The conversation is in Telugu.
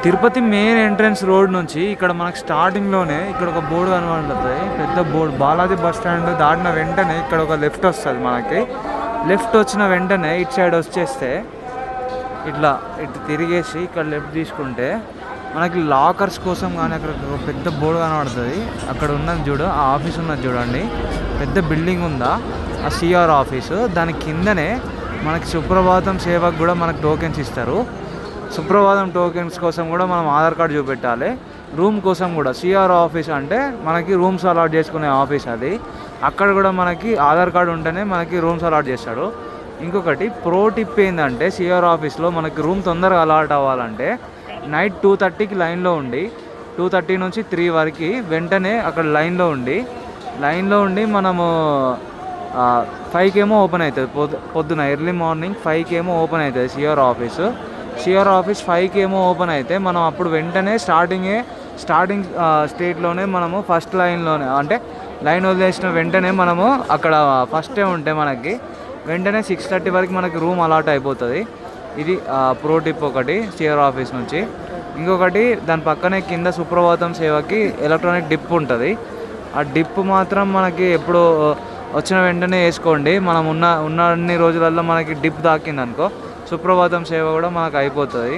తిరుపతి మెయిన్ ఎంట్రన్స్ రోడ్ నుంచి ఇక్కడ మనకు స్టార్టింగ్లోనే ఇక్కడ ఒక బోర్డు కనబడుతుంది. పెద్ద బోర్డు బాలాజీ బస్ స్టాండ్ దాటిన వెంటనే ఇక్కడ ఒక లెఫ్ట్ వస్తుంది. మనకి లెఫ్ట్ వచ్చిన వెంటనే ఇటు సైడ్ వచ్చేస్తే ఇట్లా ఇటు తిరిగేసి ఇక్కడ లెఫ్ట్ తీసుకుంటే మనకి లాకర్స్ కోసం కానీ అక్కడ ఒక పెద్ద బోర్డు కనబడుతుంది. అక్కడ ఉన్నది చూడు, ఆ ఆఫీస్ ఉన్నది చూడండి, పెద్ద బిల్డింగ్ ఉందా, ఆ సిఆర్ ఆఫీసు. దాని కిందనే మనకి సుప్రభాతం సేవకు కూడా మనకు టోకెన్స్ ఇస్తారు. సుప్రభాతం టోకెన్స్ కోసం కూడా మనం ఆధార్ కార్డు చూపెట్టాలి. రూమ్ కోసం కూడా సిఆర్ ఆఫీస్ అంటే మనకి రూమ్స్ అలాట్ చేసుకునే ఆఫీస్ అది. అక్కడ కూడా మనకి ఆధార్ కార్డు ఉంటేనే మనకి రూమ్స్ అలాట్ చేస్తాడు. ఇంకొకటి ప్రో టిప్ ఏంటంటే సిఆర్ ఆఫీస్లో మనకి రూమ్ తొందరగా అలాట్ అవ్వాలంటే నైట్ 2:30కి లైన్లో ఉండి 2:30 నుంచి 3 వరకు వెంటనే అక్కడ లైన్లో ఉండి మనము 5కి ఏమో ఓపెన్ అవుతుంది. పొద్దున ఎర్లీ మార్నింగ్ 5కి ఏమో ఓపెన్ అవుతుంది సిఆర్ ఆఫీస్ 5కి ఏమో ఓపెన్ అయితే మనం అప్పుడు వెంటనే స్టార్టింగ్ స్టేట్లోనే మనము ఫస్ట్ లైన్లోనే అంటే లైన్ వదిలేసిన వెంటనే మనము అక్కడ ఫస్టే ఉంటే మనకి వెంటనే 6:30 వరకు మనకి రూమ్ అలాట్ అయిపోతుంది. ఇది ప్రో టిప్ ఒకటి సిఆర్ ఆఫీస్ నుంచి. ఇంకొకటి దాని పక్కనే కింద సుప్రభాతం సేవకి ఎలక్ట్రానిక్ డిప్ ఉంటుంది. ఆ డిప్ మాత్రం మనకి ఎప్పుడు వచ్చిన వెంటనే వేసుకోండి. మనం ఉన్న అన్ని రోజులలో మనకి డిప్ తాకింది అనుకో సుప్రభాతం సేవ కూడా మనకు అయిపోతుంది.